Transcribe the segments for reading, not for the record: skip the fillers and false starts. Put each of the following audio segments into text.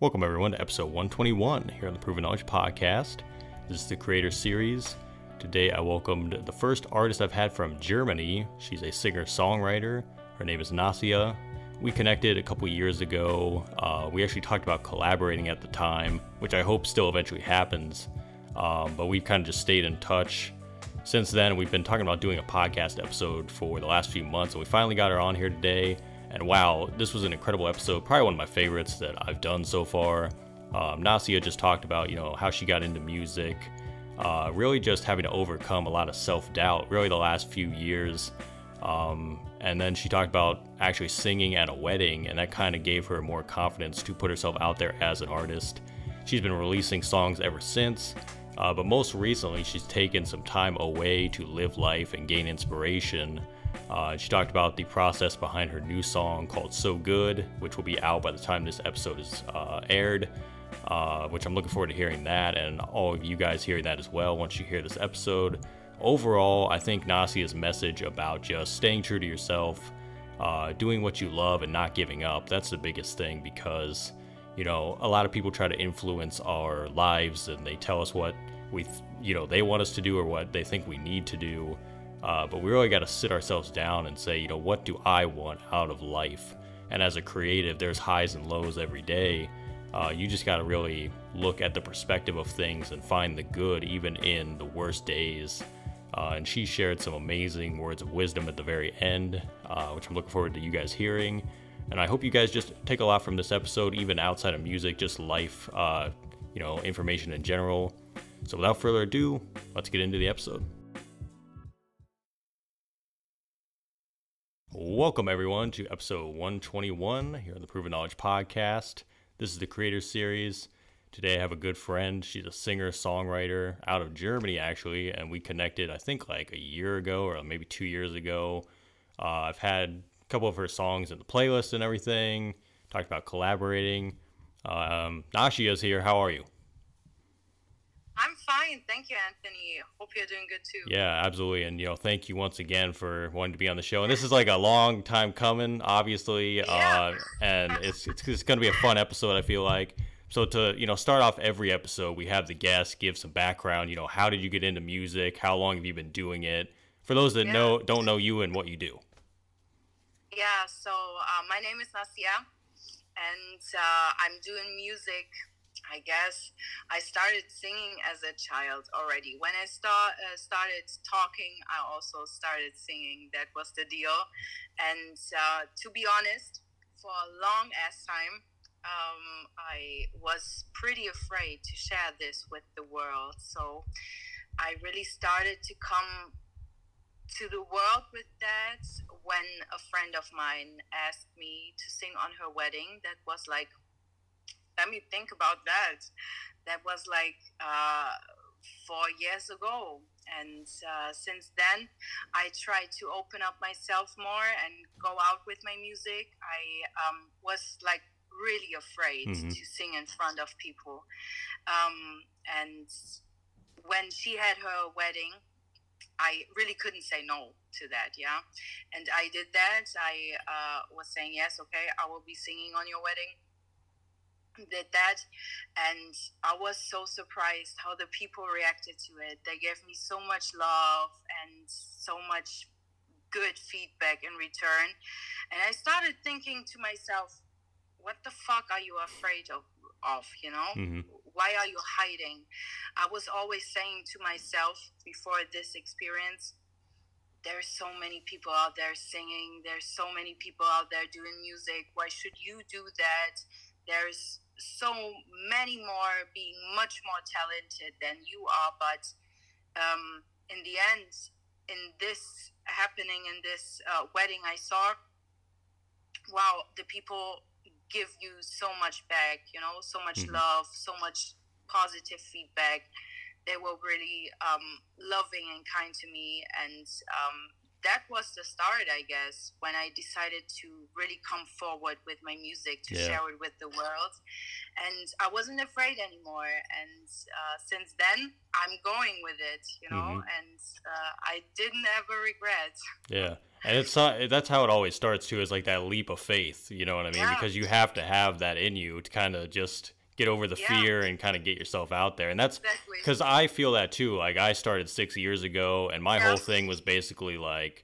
Welcome everyone to episode 121 here on the Proven Knowledge Podcast. This is the Creator Series. Today I welcomed the first artist I've had from Germany. She's a singer-songwriter. Her name is Nacia. We connected a couple years ago. We actually talked about collaborating at the time, which I hope still eventually happens. But we've kind of just stayed in touch. Since then, we've been talking about doing a podcast episode for the last few months, and we finally got her on here today. And wow, this was an incredible episode, probably one of my favorites that I've done so far. Nacia just talked about, how she got into music, really just having to overcome a lot of self-doubt, really the last few years. And then she talked about actually singing at a wedding, and that kind of gave her more confidence to put herself out there as an artist. She's been releasing songs ever since, but most recently she's taken some time away to live life and gain inspiration. She talked about the process behind her new song called So Good, which will be out by the time this episode is aired, which I'm looking forward to hearing that, and all of you guys hearing that as well once you hear this episode. Overall, I think Nacia's message about just staying true to yourself, doing what you love and not giving up, that's the biggest thing, because a lot of people try to influence our lives and they tell us what they want us to do or what they think we need to do. But we really got to sit ourselves down and say, what do I want out of life? And as a creative, there's highs and lows every day. You just got to really look at the perspective of things and find the good even in the worst days. And she shared some amazing words of wisdom at the very end, which I'm looking forward to you guys hearing. And I hope you guys just take a lot from this episode, even outside of music, just life, information in general. So without further ado, let's get into the episode. Welcome everyone to episode 121 here on the Proven Knowledge Podcast. This is the Creator Series. Today I have a good friend. She's a singer-songwriter out of Germany actually, and we connected I think like a year ago or maybe 2 years ago. I've had a couple of her songs in the playlist and everything. Talked about collaborating. Nacia is here. How are you? I'm fine. Thank you, Anthony. Hope you're doing good too. Yeah, absolutely. And, thank you once again for wanting to be on the show. And this is like a long time coming, obviously. Yeah. And it's going to be a fun episode, I feel like. So to, start off every episode, we have the guest give some background. How did you get into music? How long have you been doing it? For those that don't know you and what you do. Yeah, so my name is Nacia, and I'm doing music. I guess I started singing as a child already. When I started talking, I also started singing. That was the deal. And to be honest, for a long ass time, I was pretty afraid to share this with the world. So I really started to come to the world with that when a friend of mine asked me to sing on her wedding. That was like, let me think about that. That was like 4 years ago. And since then, I tried to open up myself more and go out with my music. I was like really afraid to sing in front of people. And when she had her wedding, I really couldn't say no to that, yeah? And I did that. I was saying, yes, okay, I will be singing on your wedding. Did that, and I was so surprised how the people reacted to it. They gave me so much love and so much good feedback in return. And I started thinking to myself, what the fuck are you afraid of? Why are you hiding? I was always saying to myself before this experience, there's so many people out there singing. There's so many people out there doing music. Why should you do that? There's so many more being much more talented than you are, but in the end, in this happening, in this wedding I saw, wow, the people give you so much back, so much love, so much positive feedback. They were really loving and kind to me, and that was the start, I guess, when I decided to really come forward with my music, to Yeah. share it with the world. And I wasn't afraid anymore. And since then, I'm going with it, you know, and I didn't ever regret. Yeah. And it's that's how it always starts too, is like that leap of faith, you know what I mean? Yeah. Because you have to have that in you to kind of just get over the fear and kind of get yourself out there. And that's because I feel that too. Like I started 6 years ago, and my whole thing was basically like,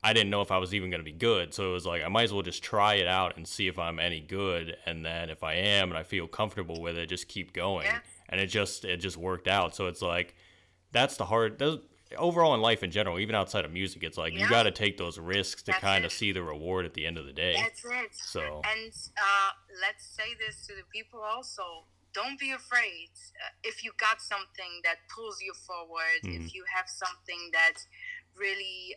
I didn't know if I was even going to be good. So it was like, I might as well just try it out and see if I'm any good. And then if I am and I feel comfortable with it, just keep going. And it just worked out. So it's like, that's the hard, overall in life in general, even outside of music, it's like, you got to take those risks to kind of see the reward at the end of the day. That's it. So, and let's say this to the people also. Don't be afraid. If you got something that pulls you forward, if you have something that really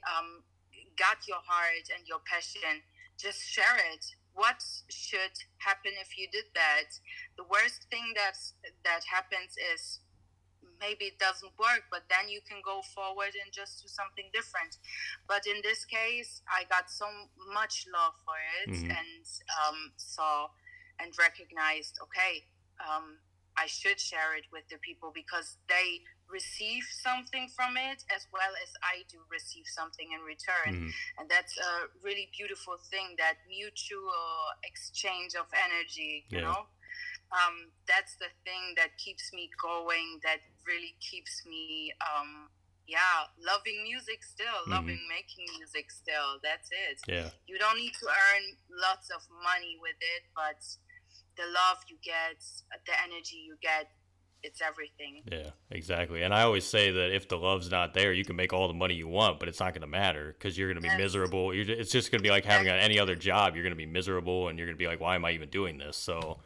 got your heart and your passion, just share it. What should happen if you did that? The worst thing that happens is maybe it doesn't work, but then you can go forward and just do something different. But in this case, I got so much love for it, and saw and recognized, okay, I should share it with the people, because they receive something from it as well as I do receive something in return. And that's a really beautiful thing, that mutual exchange of energy, you know. That's the thing that keeps me going, that really keeps me loving music still, loving making music still. That's it. You don't need to earn lots of money with it, but the love you get, the energy you get, it's everything. Yeah, exactly. And I always say that if the love's not there, you can make all the money you want, but it's not going to matter, because you're going to be miserable. It's just going to be like having any other job. You're going to be miserable, and you're going to be like, why am I even doing this? So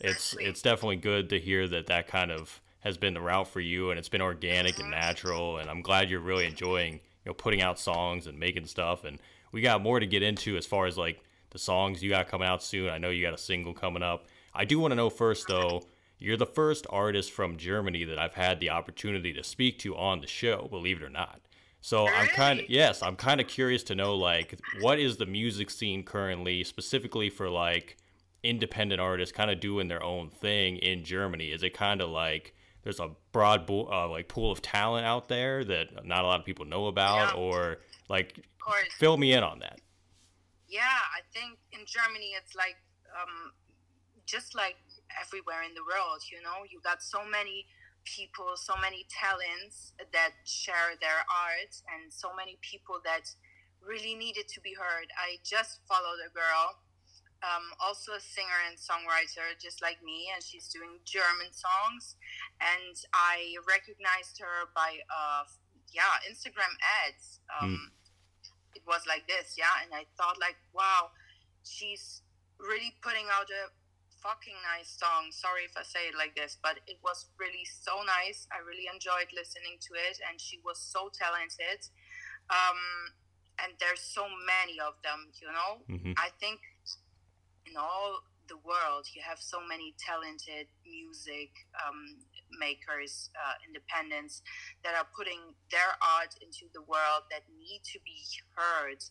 it's definitely good to hear that kind of has been the route for you, and it's been organic and natural. And I'm glad you're really enjoying, putting out songs and making stuff. And we got more to get into as far as like the songs you got coming out soon. I know you got a single coming up. I do want to know first, though, you're the first artist from Germany that I've had the opportunity to speak to on the show, believe it or not. So I'm kind of curious to know, like, what is the music scene currently, specifically for like independent artists kind of doing their own thing in Germany? Is it kind of like there's a broad pool of talent out there that not a lot of people know about, or like, fill me in on that? Yeah, I think in Germany it's like just like everywhere in the world, you got so many people, so many talents that share their art, and so many people that really needed to be heard. I just followed a girl, also a singer and songwriter just like me, and she's doing German songs, and I recognized her by Instagram ads. It was like this, and I thought, like, wow, she's really putting out a fucking nice song. Sorry if I say it like this, but it was really so nice. I really enjoyed listening to it, and she was so talented. And there's so many of them, I think in all the world you have so many talented music makers, independents, that are putting their art into the world, that need to be heard.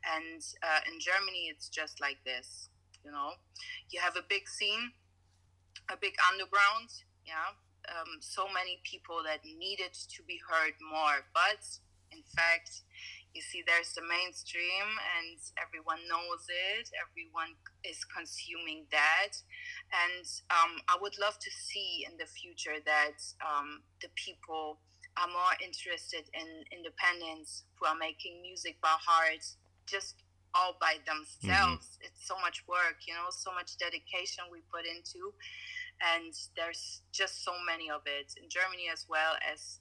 And in Germany it's just like this. You have a big scene, a big underground, so many people that needed to be heard more. But in fact, you see, there's the mainstream, and everyone knows it. Everyone is consuming that. And I would love to see in the future that the people are more interested in independence, who are making music by heart, just all by themselves. It's so much work, so much dedication we put into, and there's just so many of it in Germany as well as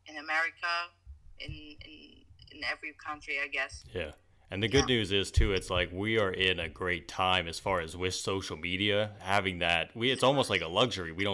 in America, in every country, I guess. Yeah. And the good news is too, it's like we are in a great time as far as with social media, having that, it's almost like a luxury. We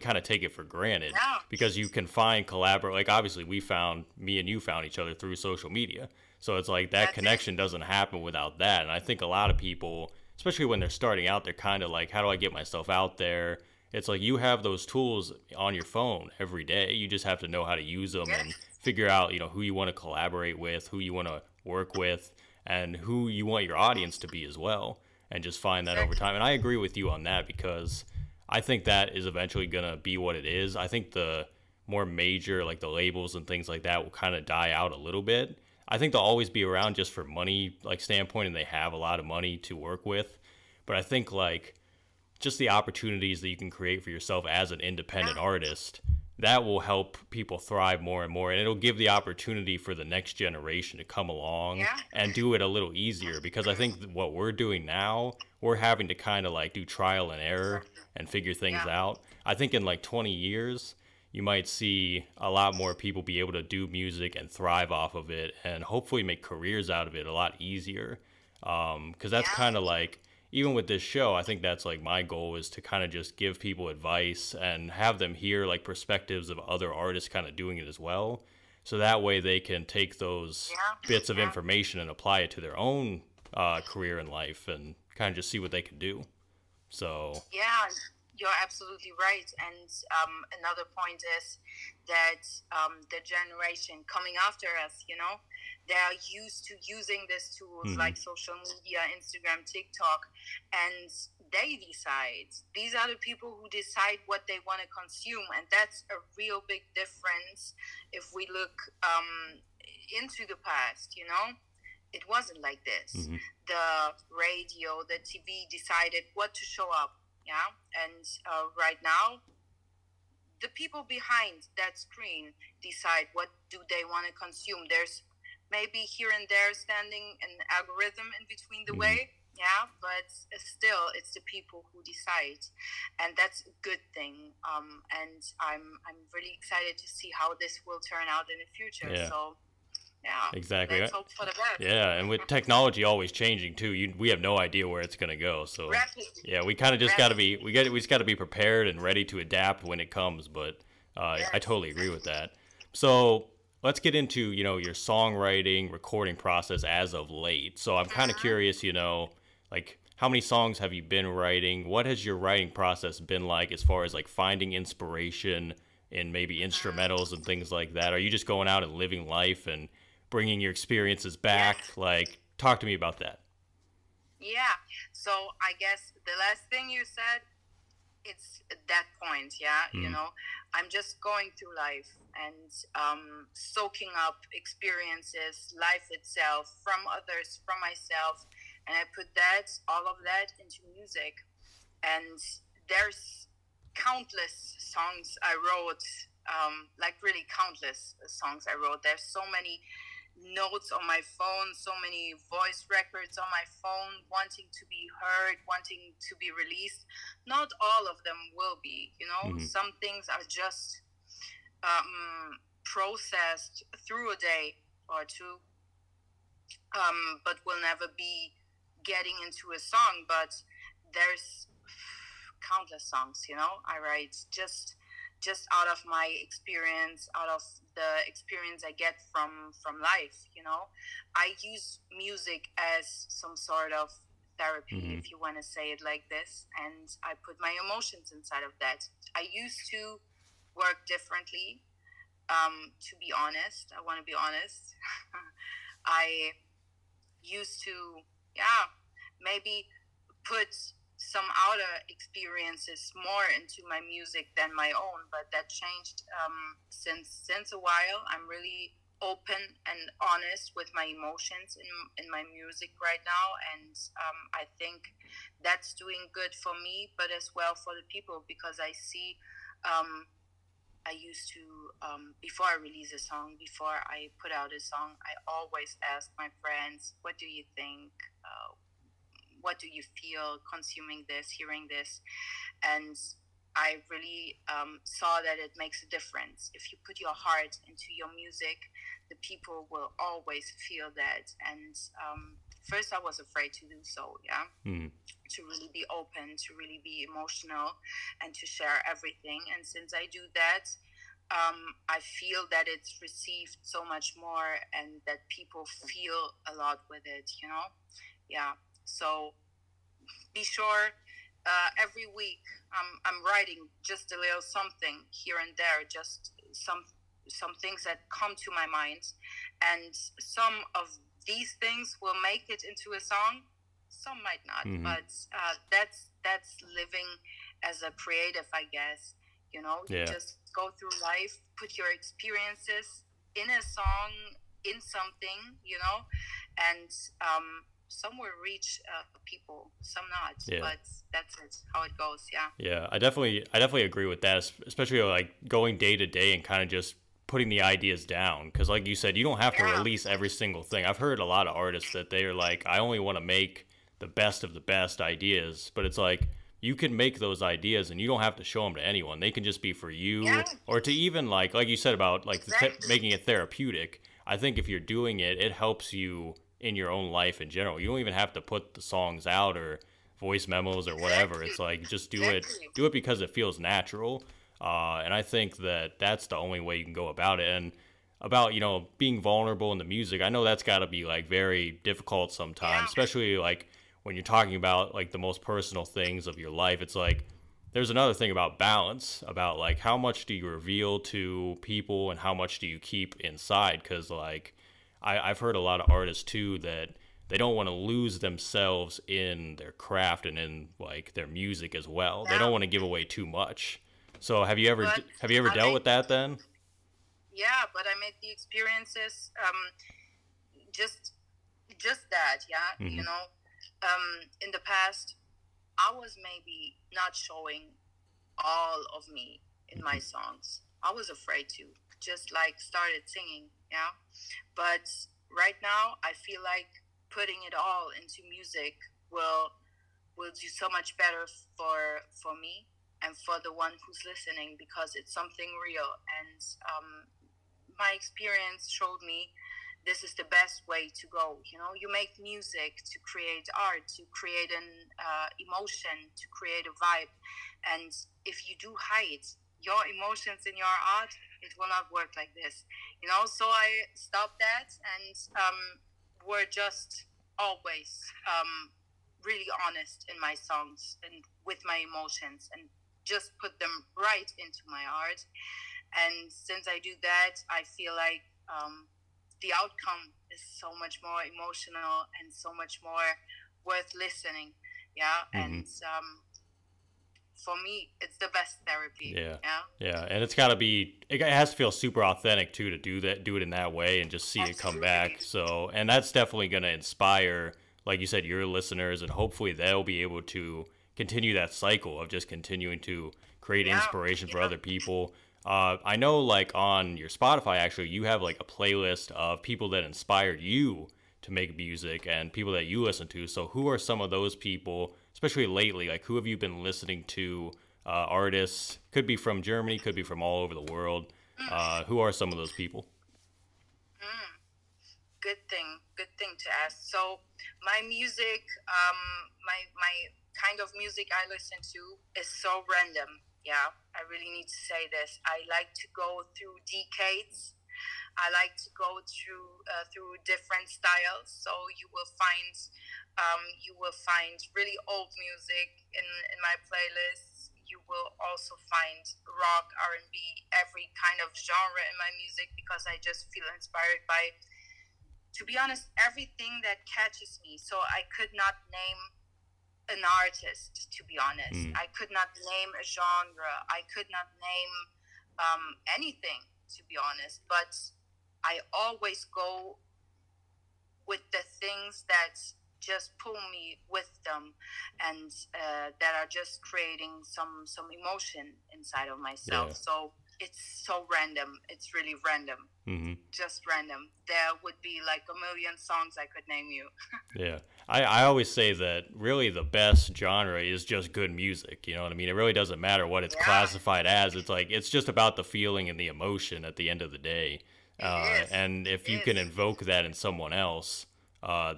kind of take it for granted, because you can find like obviously me and you found each other through social media. So it's like that connection doesn't happen without that. And I think a lot of people, especially when they're starting out, they're kind of like, how do I get myself out there? it's like you have those tools on your phone every day. You just have to know how to use them Yes. and figure out, who you want to collaborate with, who you want to work with, and who you want your audience to be as well, and just find that over Exactly. time. And I agree with you on that because I think that is eventually going to be what it is. I think the more major, like the labels and things like that, will kind of die out a little bit. I think they'll always be around just for money like standpoint, and they have a lot of money to work with. But I think like just the opportunities that you can create for yourself as an independent Yeah. artist, that will help people thrive more and more, and it'll give the opportunity for the next generation to come along Yeah. and do it a little easier, because I think what we're doing now, we're having to kind of like do trial and error Exactly. and figure things Yeah. out. I think in like 20 years you might see a lot more people be able to do music and thrive off of it, and hopefully make careers out of it a lot easier. Because that's Yeah. kind of like, even with this show, I think that's like my goal, is to kind of just give people advice and have them hear like perspectives of other artists kind of doing it as well. So that way they can take those Yeah. bits of Yeah. information and apply it to their own career in life, and kind of just see what they can do. So, Yeah, you're absolutely right. And another point is that the generation coming after us, they are used to using these tools mhm, like social media, Instagram, TikTok, and they decide. These are the people who decide what they want to consume. And that's a real big difference if we look into the past. It wasn't like this. mhm, The radio, the TV decided what to show up. Yeah. And right now, the people behind that screen decide what do they want to consume. There's maybe here and there standing an algorithm in between the mhm. way. Yeah, but still, it's the people who decide, and that's a good thing. And I'm really excited to see how this will turn out in the future. Yeah, So yeah, exactly. let's hope for the best. Yeah, and with technology always changing too, we have no idea where it's gonna go. So Rapidly, yeah, we kind of just gotta be rapidly. we just gotta be prepared and ready to adapt when it comes. But I Yes. totally agree with that. So let's get into your songwriting, recording process as of late. So I'm kind of Mhm. curious, like how many songs have you been writing? What has your writing process been like as far as like finding inspiration in maybe instrumentals and things like that? Are you just going out and living life and bringing your experiences back? Yes. Like, talk to me about that. Yeah. So I guess the last thing you said, it's that point. Yeah. Mm, I'm just going through life and soaking up experiences, life itself, from others, from myself, and I put all of that into music. And there's countless songs I wrote, like really countless songs I wrote. There's so many notes on my phone, so many voice records on my phone, wanting to be heard, wanting to be released. Not all of them will be. mm, Some things are just processed through a day or two, but will never be getting into a song. But there's countless songs I write just out of my experience, out of the experience I get from life. I use music as some sort of therapy, mm, if you want to say it like this, and I put my emotions inside of that. I used to work differently. To be honest, I want to be honest. I used to, yeah, maybe put some outer experiences more into my music than my own, but that changed since a while. I'm really open and honest with my emotions in my music right now, and I think that's doing good for me, but as well for the people, because I see I used to, before I release a song, before I put out a song, I always ask my friends, what do you think? What do you feel consuming this, hearing this? And I really saw that it makes a difference. If you put your heart into your music, the people will always feel that. And first, I was afraid to do so, yeah, mm, to really be open, to really be emotional, and to share everything. And since I do that, I feel that it's received so much more, and that people feel a lot with it. Yeah. So be sure every week I'm writing just a little something here and there, just some things that come to my mind, and some of these things will make it into a song, some might not. Mm-hmm. But that's living as a creative, I guess. You know, you Yeah. just go through life, put your experiences in a song, in something, you know, and some will reach people, some not. Yeah. But that's it, how it goes. Yeah. Yeah, I definitely agree with that, especially like going day to day and kind of just putting the ideas down. Because like you said, you don't have to Yeah. release every single thing. I've heard a lot of artists that they are like, I only want to make the best of the best ideas, but it's like you can make those ideas and you don't have to show them to anyone. They can just be for you, Yeah. or to even like you said about like Exactly. making it therapeutic. I think if you're doing it, it helps you in your own life in general. You don't even have to put the songs out or voice memos or whatever. Exactly. It's like just Exactly. do it because it feels natural. And I think that that's the only way you can go about it. And about being vulnerable in the music, I know that's got to be like very difficult sometimes, Yeah. especially like when you're talking about like the most personal things of your life. It's like there's another thing about balance, about like how much do you reveal to people and how much do you keep inside, because like I've heard a lot of artists too that they don't want to lose themselves in their craft and in like their music as well. They Yeah. don't want to give away too much. So But have you ever I dealt made with that then? yeah, but I made the experiences just just that, yeah, Hmm. you know. In the past, I was maybe not showing all of me in my songs. I was afraid to just like started singing, yeah. But right now, I feel like putting it all into music will do so much better for me and for the one who's listening, because it's something real. And my experience showed me this is the best way to go. You know, you make music to create art, to create an emotion, to create a vibe. And if you do hide your emotions in your art, it will not work like this. You know, so I stopped that, and were just always really honest in my songs and with my emotions, and just put them right into my art. And since I do that, I feel like the outcome is so much more emotional and so much more worth listening. Yeah. Hmm. And for me, it's the best therapy. Yeah. Yeah. Yeah, and it's got to be, it has to feel super authentic too to do it in that way and just see it come back. Absolutely. So, and that's definitely going to inspire, like you said, your listeners, and hopefully they'll be able to continue that cycle of just continuing to create Yeah. inspiration for Yeah. other people. I know, like on your Spotify, actually, you have like a playlist of people that inspired you to make music and people that you listen to. So, who are some of those people, especially lately? Like, who have you been listening to? Artists, could be from Germany, could be from all over the world. Who are some of those people? Mm. Good thing to ask. So my music, my kind of music I listen to is so random. Yeah, I really need to say this. I like to go through decades. I like to go through different styles. So you will find really old music in my playlists. You will also find rock, R&B, every kind of genre in my music, because I just feel inspired by, to be honest, everything that catches me. So I could not name an artist, to be honest. Mm. I could not name a genre. I could not name anything, to be honest. But I always go with the things that just pull me with them, and that are just creating some emotion inside of myself. Yeah. So it's so random. It's really random. Hmm. Just random. There would be like a million songs I could name you. Yeah. I always say that really the best genre is just good music. You know what I mean? It really doesn't matter what it's Yeah. classified as. It's like, it's just about the feeling and the emotion at the end of the day. It is. And if It you can is. invoke that in someone else,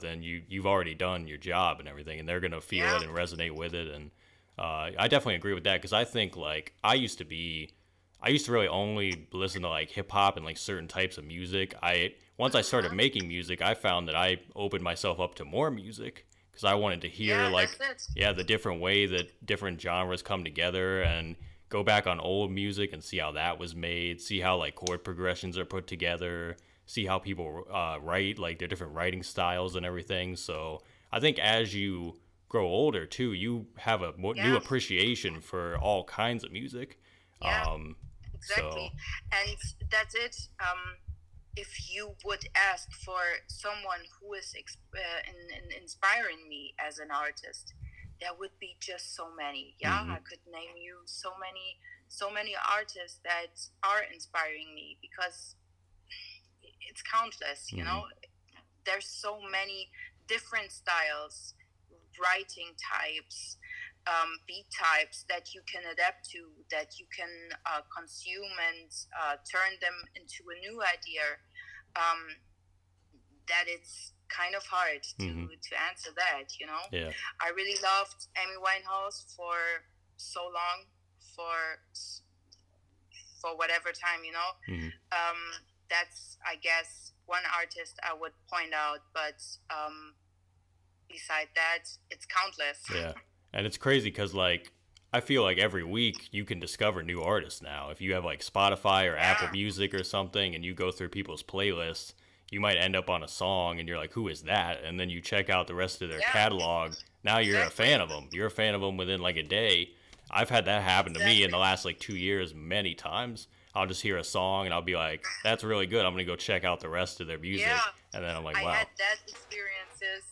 then you've already done your job and everything, and they're gonna feel Yeah. it and resonate with it. And I definitely agree with that, because I think like I used to really only listen to like hip hop and like certain types of music. Once I started making music, I found that I opened myself up to more music, because I wanted to hear Yeah, like, that's it. yeah, the different way that different genres come together, and go back on old music and see how that was made, see how like chord progressions are put together, see how people write, like their different writing styles and everything. So I think as you grow older too, you have a new Yeah, appreciation for all kinds of music. yeah, So exactly. And that's it. If you would ask for someone who is inspiring me as an artist, there would be just so many. Yeah, hmm I could name you so many artists that are inspiring me because it's countless. You hmm know, there's so many different styles, writing types, beat types that you can adapt to, that you can consume and turn them into a new idea. Um, that it's kind of hard hmm to answer that. You know, yeah. I really loved Amy Winehouse for so long, for whatever time. You know, hmm um, that's I guess one artist I would point out, but beside that, it's countless. Yeah. And it's crazy because, like, I feel like every week you can discover new artists now. If you have, like, Spotify or Apple Yeah, Music or something and you go through people's playlists, you might end up on a song and you're like, who is that? And then you check out the rest of their yeah, catalog. Now you're a exactly, fan of them. You're a fan of them within, like, a day. I've had that happen to me in the exactly. last, like, 2 years many times. I'll just hear a song and I'll be like, that's really good. I'm going to go check out the rest of their music. Yeah, And then I'm like, I had wow. that experiences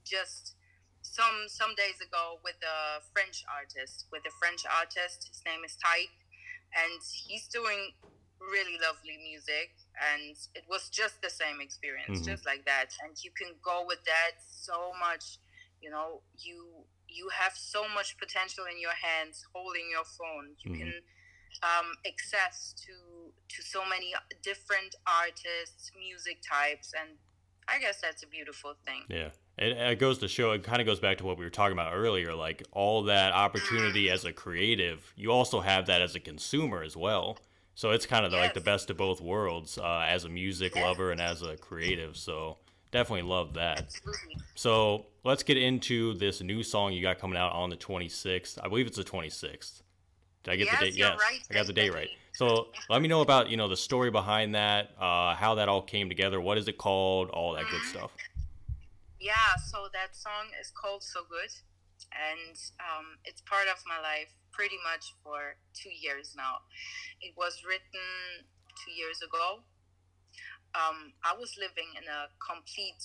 just some days ago with a French artist. With a French artist, his name is Ty, and he's doing really lovely music. And it was just the same experience, hmm just like that. And you can go with that so much. You know, you have so much potential in your hands, holding your phone. You hmm can access to so many different artists, music types, and I guess that's a beautiful thing. Yeah. It goes to show, it kind of goes back to what we were talking about earlier. Like all that opportunity as a creative, you also have that as a consumer as well. So it's kind of like the Yes, best of both worlds as a music yes, lover and as a creative. So definitely love that. absolutely. So let's get into this new song you got coming out on the 26th. I believe it's the 26th. Did I get the date? Yes, you're Yes, right. I got the date right. Definitely. So let me know about, the story behind that, how that all came together. What is it called? All that good stuff. Yeah, so that song is called "So Good," and it's part of my life pretty much for 2 years now. It was written 2 years ago. I was living in a complete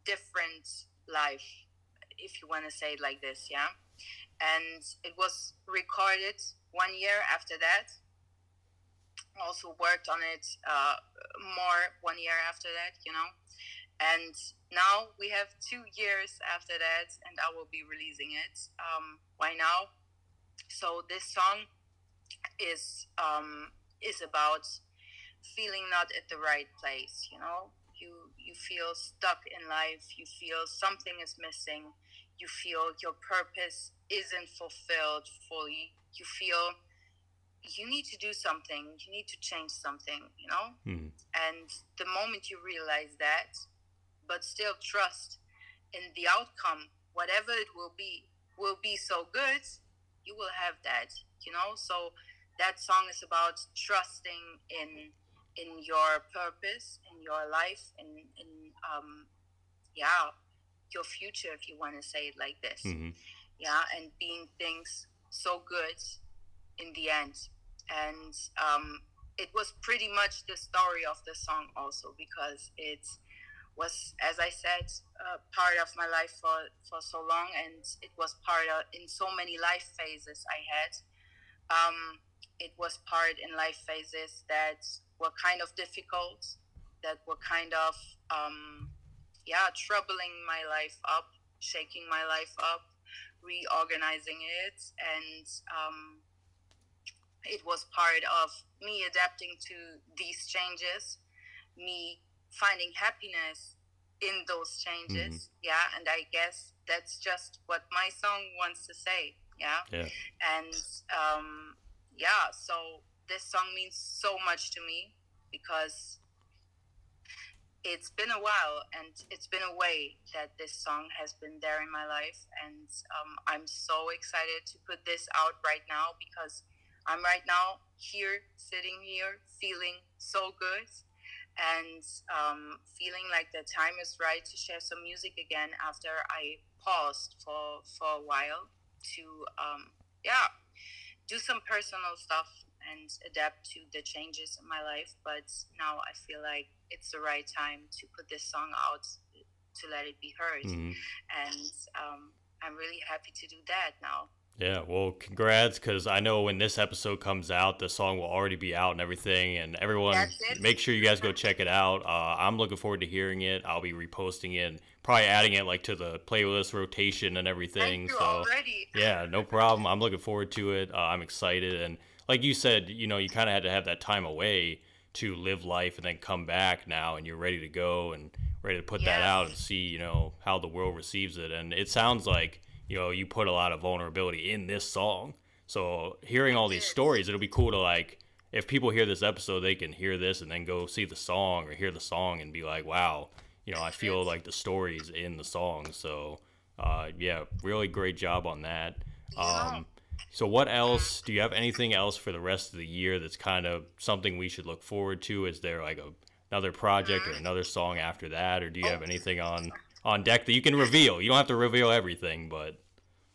different life, if you want to say it like this, yeah. And it was recorded 1 year after that. Also worked on it more 1 year after that, you know. And now we have 2 years after that, and I will be releasing it. Why now? So this song is about feeling not at the right place. You know, you feel stuck in life. You feel something is missing. You feel your purpose isn't fulfilled fully. You feel you need to do something. You need to change something. You know, Hmm. and the moment you realize that, but still trust in the outcome, whatever it will be so good. You will have that. You know, so that song is about trusting in your purpose, in your life, in yeah, your future, if you want to say it like this. hmm Yeah, and being things so good in the end. And it was pretty much the story of the song also, because it was, as I said, part of my life for so long, and it was part of in so many life phases I had. um, it was part in life phases that were kind of difficult, that were kind of yeah, troubling my life up, shaking my life up, reorganizing it. And it was part of me adapting to these changes, me finding happiness in those hmm changes. Yeah, and I guess that's just what my song wants to say. Yeah. Yeah. And yeah, so this song means so much to me because it's been a while, and it's been a way that this song has been there in my life, and I'm so excited to put this out right now, because I'm right now here, sitting here, feeling so good, and feeling like the time is right to share some music again after I paused for a while to yeah, do some personal stuff and adapt to the changes in my life. But now I feel like it's the right time to put this song out, to let it be heard. Mm-hmm. And I'm really happy to do that now. Yeah, well, congrats, because I know when this episode comes out, the song will already be out and everything. And everyone, make sure you guys go check it out. I'm looking forward to hearing it. I'll be reposting it, probably adding it like to the playlist rotation and everything. Thank you so already. Yeah, no problem. I'm looking forward to it. I'm excited, and like you said, you know, you kind of had to have that time away to live life, and then come back now, and you're ready to go and ready to put that out and see, you know, how the world receives it. And it sounds like, you know, you put a lot of vulnerability in this song. So hearing all these stories, it'll be cool to, like, if people hear this episode, they can hear this and then go see the song or hear the song and be like, wow, you know, I feel like the stories in the song. So yeah, really great job on that. So what else, do you have anything else for the rest of the year that's kind of something we should look forward to? Is there like another project or another song after that, or do you have anything on deck that you can reveal? You don't have to reveal everything, but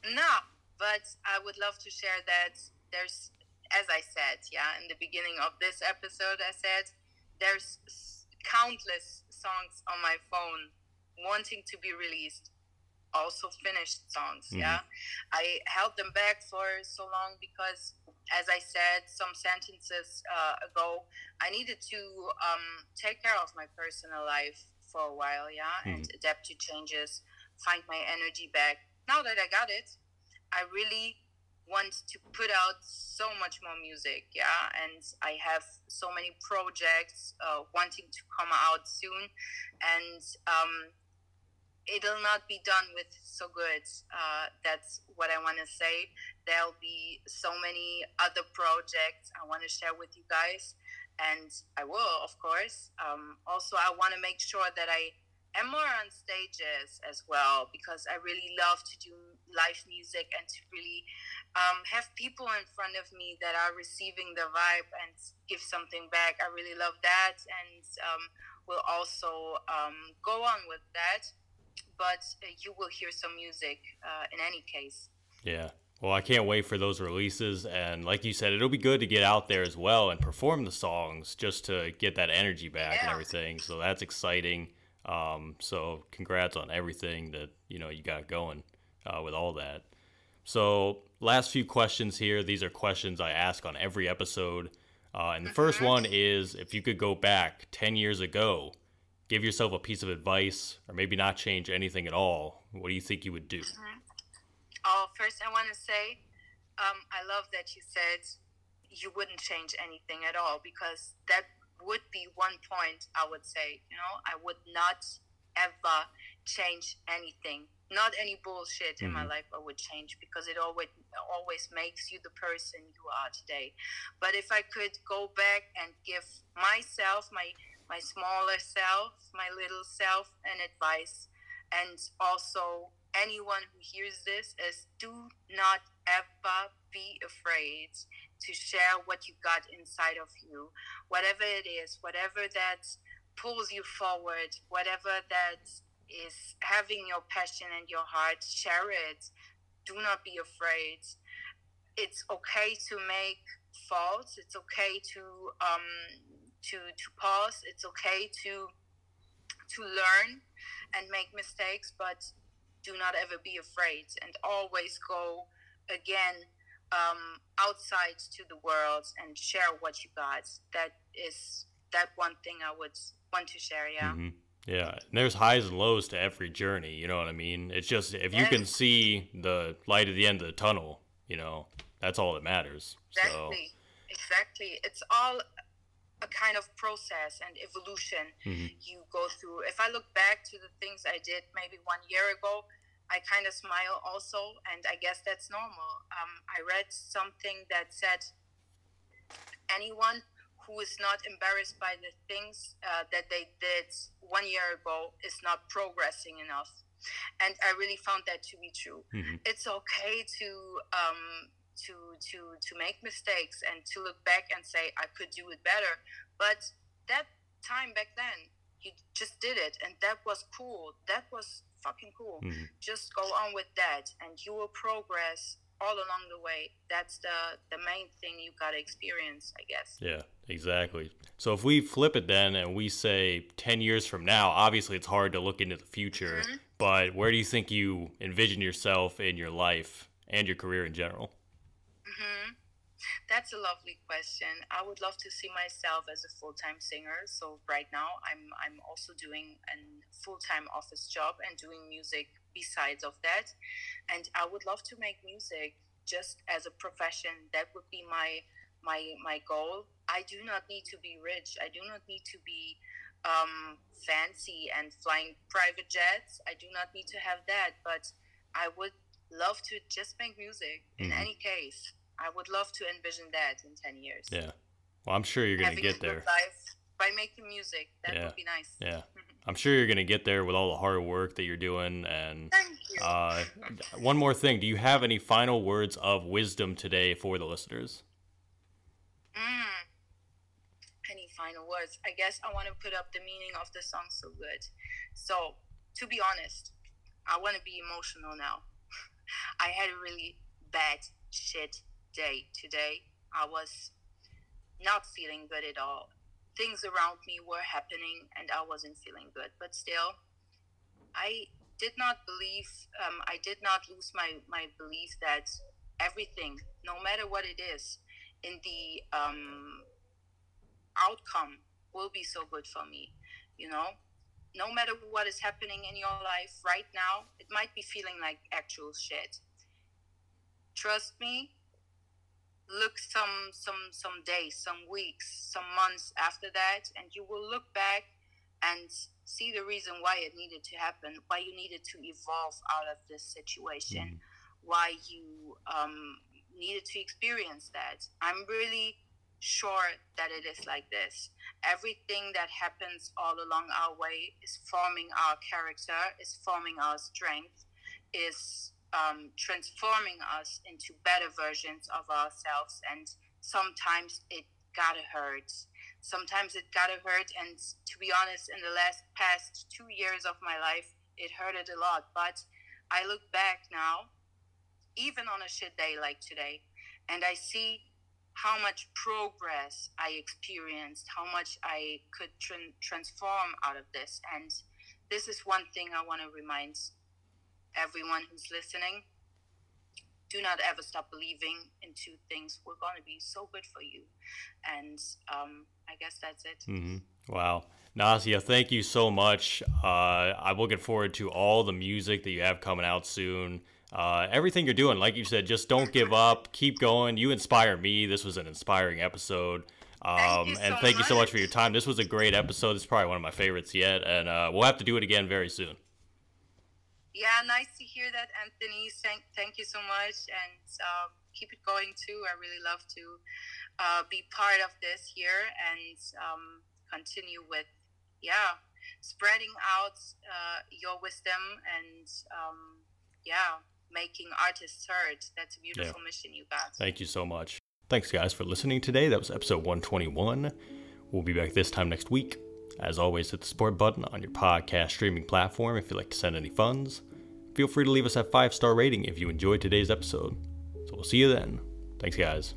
no, but I would love to share that there's, as I said, in the beginning of this episode, I said there's countless songs on my phone wanting to be released, also finished songs. I held them back for so long because, as I said some sentences ago, I needed to take care of my personal life for a while, and adapt to changes, find my energy back. Now that I got it, I really want to put out so much more music, and I have so many projects wanting to come out soon, and it'll not be done with so good. That's what I want to say. There'll be so many other projects I want to share with you guys, and I will, of course. Also, I want to make sure that I am more on stages as well, because I really love to do live music and to really have people in front of me that are receiving the vibe and give something back. I really love that, and will also go on with that. But you will hear some music in any case. Yeah. Well, I can't wait for those releases. And like you said, it'll be good to get out there as well and perform the songs just to get that energy back and everything. So that's exciting. So congrats on everything that, you know, you got going with all that. So last few questions here. These are questions I ask on every episode. And the first one is, if you could go back 10 years ago, give yourself a piece of advice, or maybe not change anything at all, what do you think you would do? Oh, first I want to say, I love that you said you wouldn't change anything at all, because that would be one point I would say, you know, I would not ever change anything. Not any bullshit in my life I would change, because it always makes you the person you are today. But if I could go back and give myself, my smaller self, my little self, an advice, and also anyone who hears this, is do not ever be afraid to share what you got inside of you, whatever it is, whatever that pulls you forward, whatever that is having your passion and your heart, share it. Do not be afraid. It's okay to make faults. It's okay to pause. It's okay to learn and make mistakes, but do not ever be afraid, and always go again outside to the world and share what you got. That is that one thing I would want to share. Yeah, and there's highs and lows to every journey, you know what I mean? It's just, if you can see the light at the end of the tunnel, you know, that's all that matters. Exactly. It's all a kind of process and evolution you go through. If I look back to the things I did maybe 1 year ago, I kind of smile also, and I guess that's normal. I read something that said anyone who is not embarrassed by the things that they did 1 year ago is not progressing enough. And I really found that to be true. It's okay to make mistakes and to look back and say, I could do it better. But that time back then, you just did it, and that was cool. That was fucking cool. Just go on with that, and you will progress all along the way. That's the main thing you gotta experience, I guess. Yeah, exactly. So if we flip it then and we say 10 years from now, obviously it's hard to look into the future, but where do you think you envision yourself in your life and your career in general? That's a lovely question. I would love to see myself as a full-time singer. So right now I'm also doing a full-time office job and doing music besides of that. And I would love to make music just as a profession. That would be my goal. I do not need to be rich. I do not need to be fancy and flying private jets. I do not need to have that, but I would love to just make music in any case. I would love to envision that in 10 years. Yeah. Well, I'm sure you're going to get there. Life by making music. That would be nice. Yeah. I'm sure you're going to get there with all the hard work that you're doing. And thank you. One more thing. Do you have any final words of wisdom today for the listeners? Any final words? I guess I want to put up the meaning of the song So Good. So, to be honest, I want to be emotional now. I had a really bad shit day today. I was not feeling good at all. Things around me were happening and I wasn't feeling good. But still, I did not lose my belief that everything, no matter what it is, in the outcome will be so good for me. You know, no matter what is happening in your life right now, it might be feeling like actual shit. Trust me, look some days, some weeks, some months after that, and you will look back and see the reason why it needed to happen, why you needed to evolve out of this situation, why you needed to experience that. I'm really sure that it is like this. Everything that happens all along our way is forming our character, is forming our strength, is transforming us into better versions of ourselves. And sometimes it gotta hurt. Sometimes it gotta hurt. And to be honest, in the past 2 years of my life, it hurted a lot. But I look back now, even on a shit day like today, and I see how much progress I experienced, how much I could transform out of this. And this is one thing I want to remind everyone who's listening. Do not ever stop believing into things. We're going to be so good for you. And I guess that's it. Wow. Nacia, thank you so much. I'm looking forward to all the music that you have coming out soon. Everything you're doing, like you said, just don't give up. Keep going. You inspire me. This was an inspiring episode. Thank you so much for your time. This was a great episode. This is probably one of my favorites yet. And we'll have to do it again very soon. Yeah, nice to hear that, Anthony. Thank you so much, and keep it going too. I really love to be part of this here and continue with, spreading out your wisdom and, making artists heard. That's a beautiful mission you got. Thank you so much. Thanks, guys, for listening today. That was episode 121. We'll be back this time next week. As always, hit the support button on your podcast streaming platform if you'd like to send any funds. Feel free to leave us a 5-star rating if you enjoyed today's episode. So we'll see you then. Thanks, guys.